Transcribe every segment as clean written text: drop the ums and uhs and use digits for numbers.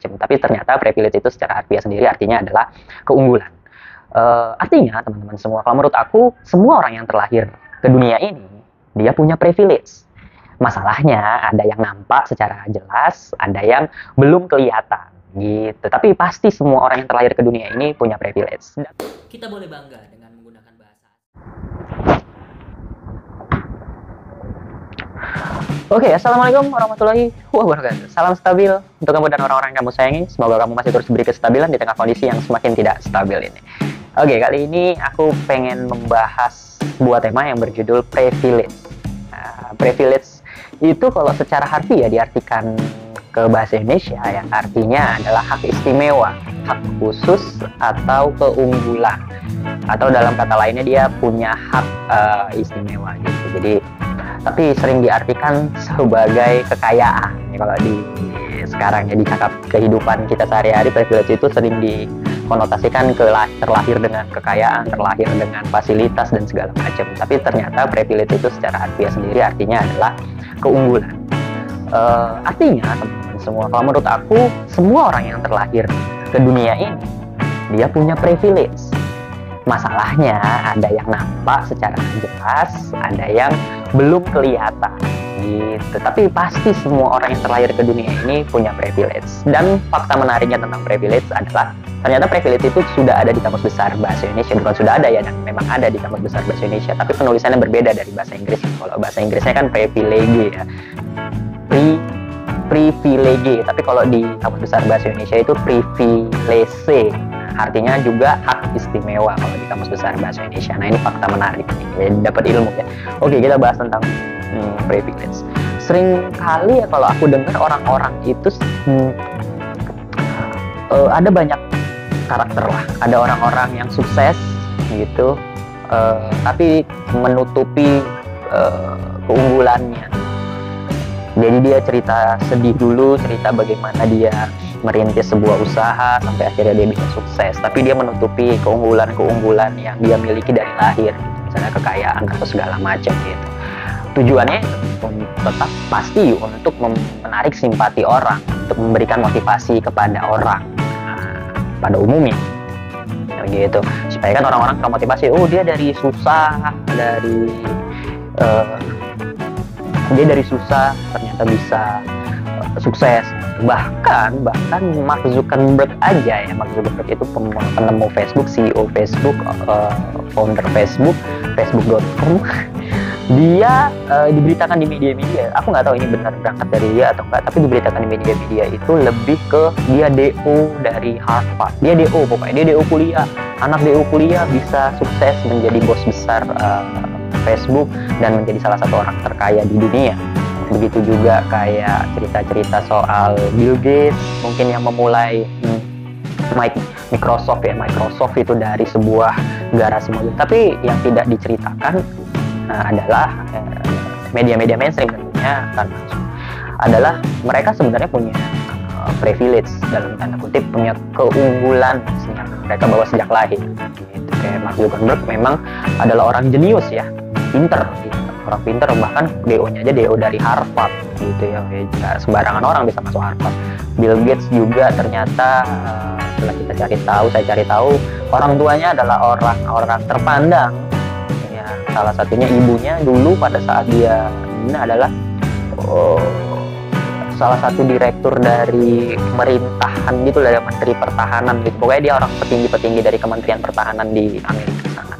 macam. Tapi ternyata privilege itu secara harfiah sendiri artinya adalah keunggulan. Artinya teman-teman semua, kalau menurut aku semua orang yang terlahir ke dunia ini dia punya privilege. Masalahnya ada yang nampak secara jelas, ada yang belum kelihatan gitu. Tapi pasti semua orang yang terlahir ke dunia ini punya privilege. Kita boleh bangga dengan menggunakan bahasa. Oke, assalamualaikum warahmatullahi wabarakatuh. Salam stabil untuk kamu dan orang-orang yang kamu sayangi. Semoga kamu masih terus diberi kestabilan di tengah kondisi yang semakin tidak stabil ini. Oke, kali ini aku pengen membahas sebuah tema yang berjudul privilege. Privilege itu kalau secara harfiah diartikan ke bahasa Indonesia yang artinya adalah hak istimewa, hak khusus atau keunggulan. Atau dalam kata lainnya dia punya hak istimewa gitu. Jadi tapi sering diartikan sebagai kekayaan ya, kalau di sekarang ya di cakap kehidupan kita sehari-hari, privilege itu sering dikonotasikan ke terlahir dengan kekayaan, terlahir dengan fasilitas dan segala macam. Tapi ternyata privilege itu secara harfiah sendiri artinya adalah keunggulan. Artinya teman-teman semua, kalau menurut aku semua orang yang terlahir ke dunia ini dia punya privilege. Masalahnya ada yang nampak secara jelas, ada yang belum kelihatan gitu. Tapi pasti semua orang yang terlahir ke dunia ini punya privilege. Dan fakta menariknya tentang privilege adalah ternyata privilege itu sudah ada di Kamus Besar Bahasa Indonesia. Bukan sudah ada ya, dan memang ada di Kamus Besar Bahasa Indonesia. Tapi penulisannya berbeda dari bahasa Inggris. Kalau bahasa Inggrisnya kan privilege ya, privilege. Tapi kalau di Kamus Besar Bahasa Indonesia itu privilege. Artinya juga hak istimewa kalau di Kamus Besar Bahasa Indonesia. Nah ini fakta menarik nih, ya, dapat ilmu ya. Oke, kita bahas tentang privilege. Sering kali ya kalau aku dengar orang-orang itu ada banyak karakter lah. Ada orang-orang yang sukses gitu, tapi menutupi keunggulannya. Jadi dia cerita sedih dulu, cerita bagaimana dia merintis sebuah usaha sampai akhirnya dia bisa sukses, tapi dia menutupi keunggulan-keunggulan yang dia miliki dari lahir gitu. Misalnya kekayaan atau segala macam gitu. Tujuannya tetap pasti untuk menarik simpati orang, untuk memberikan motivasi kepada orang pada umumnya gitu, supaya kan orang-orang termotivasi. Oh, dia dari susah, dia dari susah ternyata bisa sukses. Bahkan Mark Zuckerberg aja ya, Mark Zuckerberg itu penemu Facebook, CEO Facebook, founder Facebook, Facebook.com. Dia diberitakan di media-media, aku nggak tahu ini benar berangkat dari dia atau enggak, tapi diberitakan di media-media itu lebih ke dia DO dari Harvard. Dia DO, pokoknya dia DO kuliah, anak DO kuliah bisa sukses menjadi bos besar Facebook dan menjadi salah satu orang terkaya di dunia. Begitu juga kayak cerita-cerita soal Bill Gates mungkin yang memulai Microsoft ya. Microsoft itu dari sebuah garasi mobil. Tapi yang tidak diceritakan adalah media-media mainstream tentunya kan, adalah mereka sebenarnya punya privilege dalam tanda kutip, punya keunggulan yang mereka bawa sejak lahir gitu. Kayak Mark Zuckerberg memang adalah orang jenius ya, pinter gitu. Orang pinter, bahkan DO-nya aja DO dari Harvard gitu ya, sembarangan orang bisa masuk Harvard. Bill Gates juga ternyata setelah saya cari tahu orang tuanya adalah orang-orang terpandang ya. Salah satunya ibunya dulu pada saat dia ini adalah salah satu direktur dari pemerintahan gitu, dari Menteri Pertahanan gitu. Pokoknya dia orang petinggi-petinggi dari Kementerian Pertahanan di Amerika sana,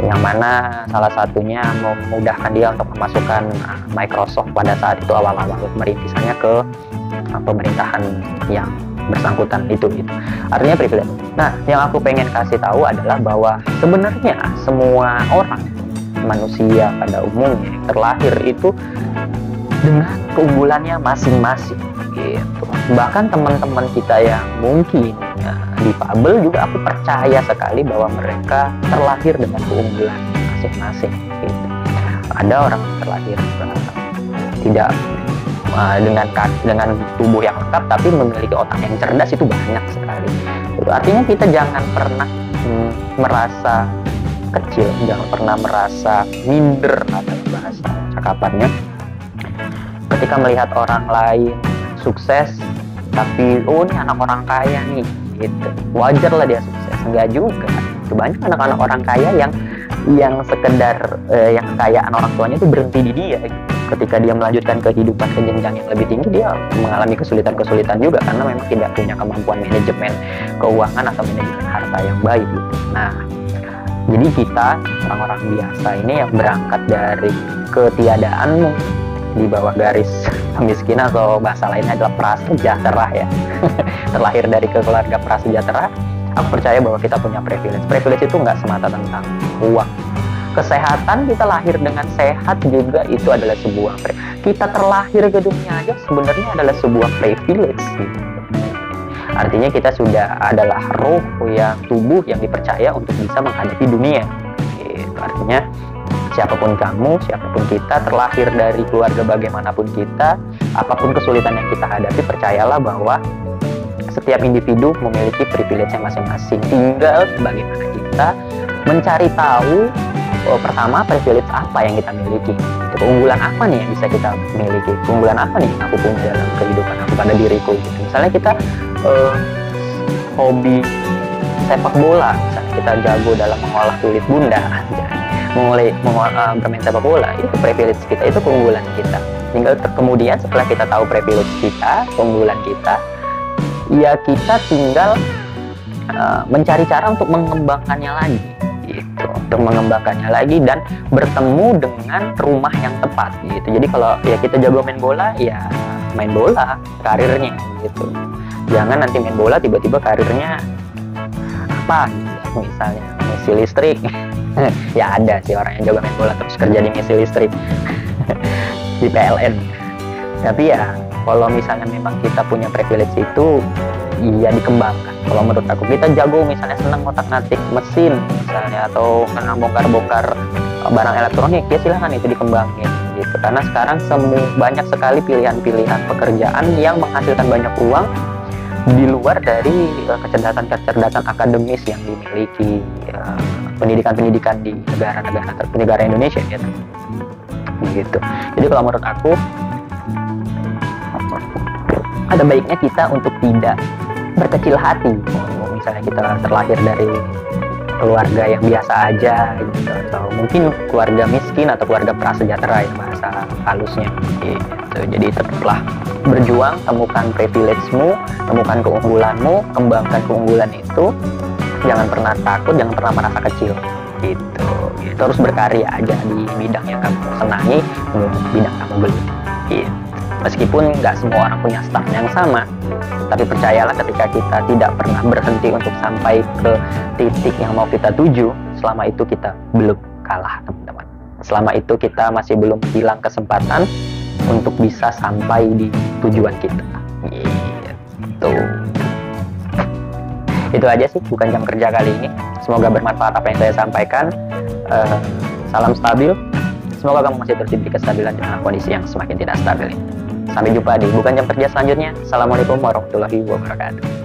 yang mana salah satunya memudahkan dia untuk memasukkan Microsoft pada saat itu awal-awal merintisannya ke pemerintahan yang bersangkutan itu gitu. Artinya privilege. Nah, yang aku pengen kasih tahu adalah bahwa sebenarnya semua orang, manusia pada umumnya terlahir itu dengan keunggulannya masing-masing gitu. Bahkan teman-teman kita yang mungkin difabel juga, aku percaya sekali bahwa mereka terlahir dengan keunggulan masing-masing gitu. Ada orang yang terlahir tidak dengan tubuh yang lengkap tapi memiliki otak yang cerdas, itu banyak sekali. Itu artinya kita jangan pernah merasa kecil, jangan pernah merasa minder atau bahasa cakapannya ketika melihat orang lain sukses tapi oh ini anak orang kaya nih gitu, wajar lah dia sukses. Enggak juga, banyak anak-anak orang kaya yang sekedar yang kekayaan orang tuanya itu berhenti di dia gitu. Ketika dia melanjutkan kehidupan ke jenjang yang lebih tinggi, dia mengalami kesulitan-kesulitan juga karena memang tidak punya kemampuan manajemen keuangan atau manajemen harta yang baik gitu. Nah, jadi kita orang-orang biasa ini yang berangkat dari ketiadaan di bawah garis kemiskinan, atau bahasa lainnya adalah prasejahtera ya. Terlahir dari keluarga prasejahtera, aku percaya bahwa kita punya privilege. Privilege itu nggak semata tentang uang. Kesehatan, kita lahir dengan sehat juga itu adalah sebuah kita terlahir ke dunia aja sebenarnya adalah sebuah privilege gitu. Artinya kita sudah adalah roh yang tubuh yang dipercaya untuk bisa menghadapi dunia gitu. Artinya siapapun kamu, siapapun kita, terlahir dari keluarga bagaimanapun kita, apapun kesulitan yang kita hadapi, percayalah bahwa setiap individu memiliki privilege yang masing-masing. Tinggal bagaimana kita mencari tahu pertama privilege apa yang kita miliki, keunggulan apa nih yang bisa kita miliki, keunggulan apa nih yang aku punya dalam kehidupan aku pada diriku gitu. Misalnya kita hobi sepak bola, misalnya kita jago dalam mengolah kulit bunda, bermain sepak bola, itu privilege kita, itu keunggulan kita. Tinggal kemudian setelah kita tahu privilege kita, keunggulan kita, ya kita tinggal mencari cara untuk mengembangkannya lagi gitu, untuk mengembangkannya lagi dan bertemu dengan rumah yang tepat gitu. Jadi kalau ya kita jago main bola, ya main bola karirnya gitu. Jangan nanti main bola tiba-tiba karirnya apa gitu, misalnya misi listrik. Ya ada sih orang yang jago main bola terus kerja di misi listrik di PLN. Tapi ya kalau misalnya memang kita punya privilege itu, iya dikembangkan. Kalau menurut aku, kita jago misalnya senang ngotak-ngatik mesin misalnya, atau senang bongkar-bongkar barang elektronik, ya silahkan itu dikembangin gitu. Karena sekarang banyak sekali pilihan-pilihan pekerjaan yang menghasilkan banyak uang di luar dari kecerdasan akademis yang dimiliki pendidikan-pendidikan di negara Indonesia gitu. Gitu. Jadi kalau menurut aku, ada baiknya kita untuk tidak berkecil hati. Misalnya kita terlahir dari keluarga yang biasa aja gitu, atau mungkin keluarga miskin atau keluarga prasejahtera yang bahasa halusnya gitu. Jadi tetaplah berjuang, temukan privilege-mu, temukan keunggulanmu, kembangkan keunggulan itu. Jangan pernah takut, jangan pernah merasa kecil gitu. Terus berkarya aja di bidang yang kamu senangi, bidang kamu geluti gitu. Meskipun nggak semua orang punya start yang sama, tapi percayalah ketika kita tidak pernah berhenti untuk sampai ke titik yang mau kita tuju, selama itu kita belum kalah, teman-teman. Selama itu kita masih belum hilang kesempatan untuk bisa sampai di tujuan kita. Gitu. Itu aja sih, bukan jam kerja kali ini. Semoga bermanfaat apa yang saya sampaikan. Salam stabil. Semoga kamu masih terus diberi kestabilan dengan kondisi yang semakin tidak stabil ini. Sampai jumpa di Bukan Jam Kerja selanjutnya. Assalamualaikum warahmatullahi wabarakatuh.